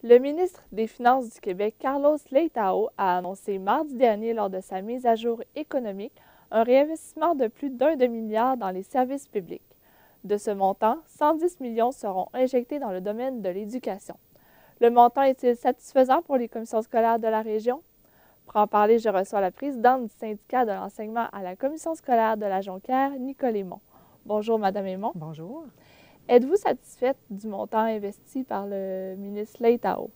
Le ministre des Finances du Québec, Carlos Leitão, a annoncé mardi dernier lors de sa mise à jour économique un réinvestissement de plus d'1 demi-milliard dans les services publics. De ce montant, 110 millions seront injectés dans le domaine de l'éducation. Le montant est-il satisfaisant pour les commissions scolaires de la région? Pour en parler, je reçois la présidente du syndicat de l'enseignement à la commission scolaire de la Jonquière, Nicole Aymon. Bonjour, Madame Aymon. Bonjour. Êtes-vous satisfaite du montant investi par le ministre Leitão?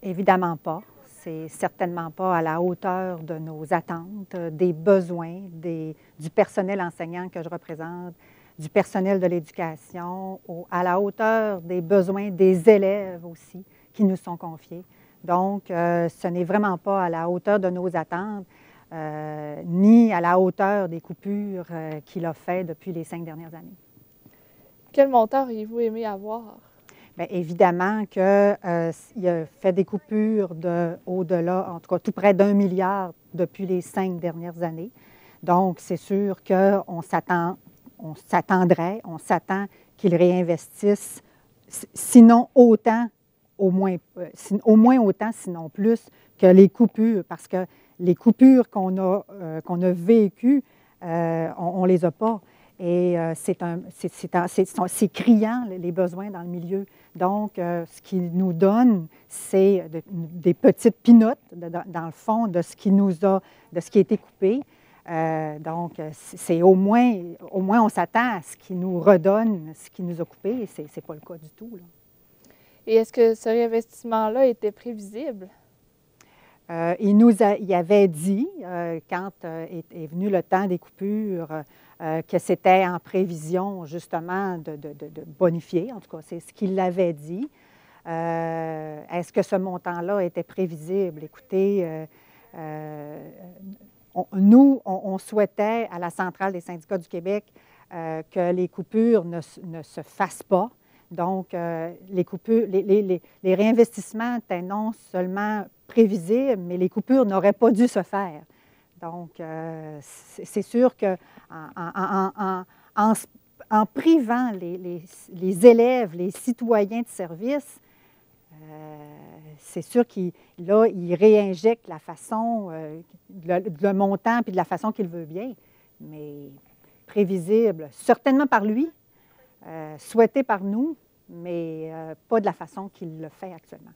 Évidemment pas. C'est certainement pas à la hauteur de nos attentes, des besoins du personnel enseignant que je représente, du personnel de l'éducation, à la hauteur des besoins des élèves aussi qui nous sont confiés. Donc, ce n'est vraiment pas à la hauteur de nos attentes, ni à la hauteur des coupures qu'il a fait depuis les 5 dernières années. Quel montant auriez-vous aimé avoir? Bien, évidemment qu'il a fait des coupures au-delà, en tout cas tout près d'1 milliard depuis les 5 dernières années. Donc, c'est sûr qu'on s'attend qu'il réinvestisse, sinon autant, au moins autant, sinon plus, que les coupures, parce que les coupures qu'on a vécues, on ne les a pas. Et c'est criant, les besoins dans le milieu. Donc, ce qu'il nous donne, c'est des petites pinottes, dans le fond, de ce qui a été coupé. Donc, c'est au moins on s'attend à ce qu'il nous redonne ce qui nous a coupé, et ce n'est pas le cas du tout, là. Et est-ce que ce réinvestissement-là était prévisible? Il avait dit, quand est venu le temps des coupures, que c'était en prévision, justement, de bonifier. En tout cas, c'est ce qu'il avait dit. Est-ce que ce montant-là était prévisible? Écoutez, on souhaitait, à la Centrale des syndicats du Québec, que les coupures ne se fassent pas. Donc, les réinvestissements étaient non seulement prévisibles, mais les coupures n'auraient pas dû se faire. Donc, c'est sûr qu'en privant les élèves, les citoyens de service, c'est sûr qu'il réinjecte la façon, le montant, puis de la façon qu'il veut bien, mais prévisible, certainement par lui, souhaité par nous, mais pas de la façon qu'il le fait actuellement.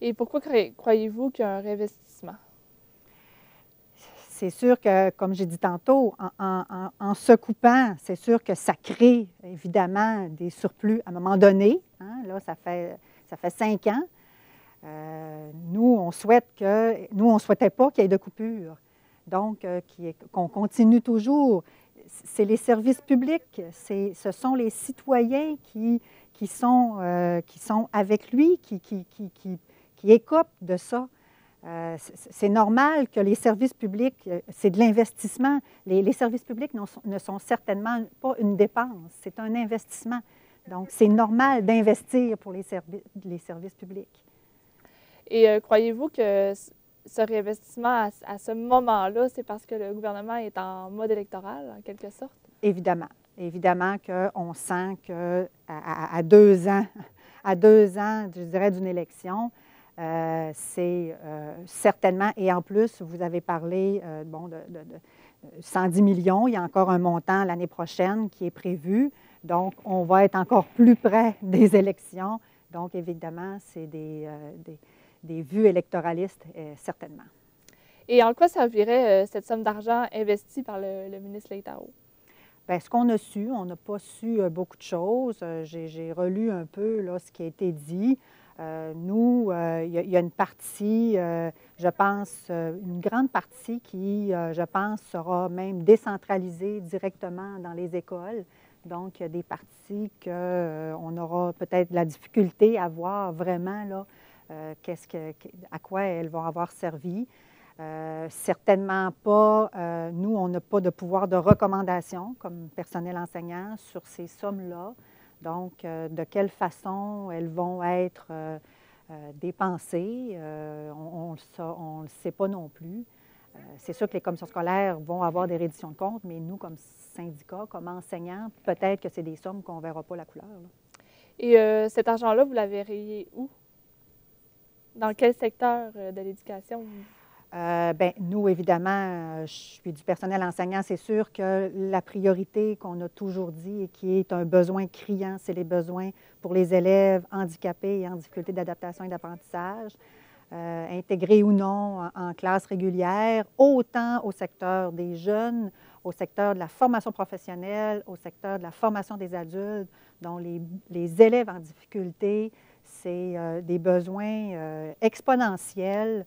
Et pourquoi croyez-vous qu'il y a un réinvestissement? C'est sûr que, comme j'ai dit tantôt, en se coupant, c'est sûr que ça crée évidemment des surplus à un moment donné. Hein, là, ça fait 5 ans. Nous, on ne souhaitait pas qu'il y ait de coupure. Donc, qu'on continue toujours. C'est les services publics, ce sont les citoyens qui sont avec lui, qui écopent de ça. C'est normal que les services publics, c'est de l'investissement. Les services publics ne sont certainement pas une dépense, c'est un investissement. Donc, c'est normal d'investir pour les services publics. Et croyez-vous que ce réinvestissement à ce moment-là, c'est parce que le gouvernement est en mode électoral, en quelque sorte? Évidemment. Évidemment qu'on sent qu'à 2 ans, je dirais, d'une élection, c'est certainement, et en plus, vous avez parlé de 110 millions, il y a encore un montant l'année prochaine qui est prévu, donc on va être encore plus près des élections. Donc, évidemment, c'est des vues électoralistes, certainement. Et en quoi servirait cette somme d'argent investie par le ministre Leitão? Bien, ce qu'on a su, on n'a pas su beaucoup de choses. J'ai relu un peu là, ce qui a été dit. Nous, il y a une partie, je pense, une grande partie qui, je pense, sera même décentralisée directement dans les écoles. Donc, il y a des parties qu'on aura peut-être de la difficulté à voir vraiment là, à quoi elles vont avoir servi. Certainement pas, nous, on n'a pas de pouvoir de recommandation comme personnel enseignant sur ces sommes-là. Donc, de quelle façon elles vont être dépensées, on ne le sait pas non plus. C'est sûr que les commissions scolaires vont avoir des redditions de comptes, mais nous, comme syndicat, comme enseignants, peut-être que c'est des sommes qu'on ne verra pas la couleur, là. Et cet argent-là, vous l'avez rayé où? Dans quel secteur de l'éducation? Bien, nous, évidemment, je suis du personnel enseignant. C'est sûr que la priorité qu'on a toujours dit et qui est un besoin criant, c'est les besoins pour les élèves handicapés et en difficulté d'adaptation et d'apprentissage, intégrés ou non en classe régulière, autant au secteur des jeunes, au secteur de la formation professionnelle, au secteur de la formation des adultes, dont les élèves en difficulté, c'est des besoins exponentiels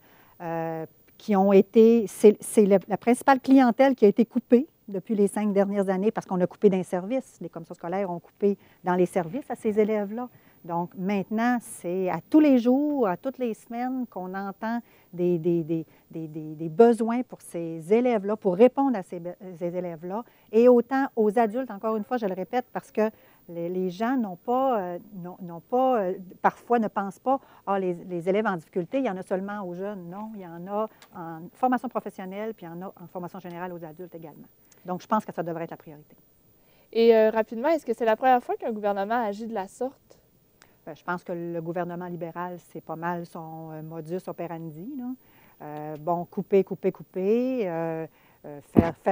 qui ont été, c'est la principale clientèle qui a été coupée depuis les 5 dernières années parce qu'on a coupé dans les services. Les commissions scolaires ont coupé dans les services à ces élèves-là. Donc maintenant, c'est à tous les jours, à toutes les semaines qu'on entend des besoins pour ces élèves-là, pour répondre à ces élèves-là, et autant aux adultes, encore une fois, je le répète, parce que les gens parfois ne pensent pas, les élèves en difficulté, il y en a seulement aux jeunes. Non, il y en a en formation professionnelle, puis il y en a en formation générale aux adultes également. Donc, je pense que ça devrait être la priorité. Et rapidement, est-ce que c'est la première fois qu'un gouvernement agit de la sorte? Bien, je pense que le gouvernement libéral, c'est pas mal son modus operandi, là. Bon, couper, faire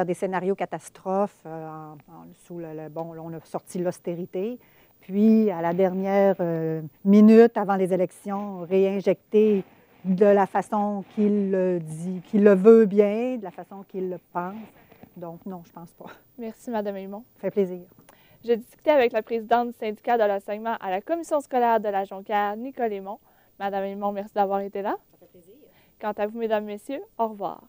des scénarios catastrophes bon, là, on a sorti l'austérité, puis à la dernière minute avant les élections, réinjecter de la façon qu'il le dit, qu'il le veut bien, de la façon qu'il le pense. Donc non, je pense pas. Merci, Mme Aymon. Ça fait plaisir. J'ai discuté avec la présidente du syndicat de l'enseignement à la commission scolaire de la Jonquière, Nicole Aymon. Mme Aymon, merci d'avoir été là. Ça fait plaisir. Quant à vous, mesdames, messieurs, au revoir.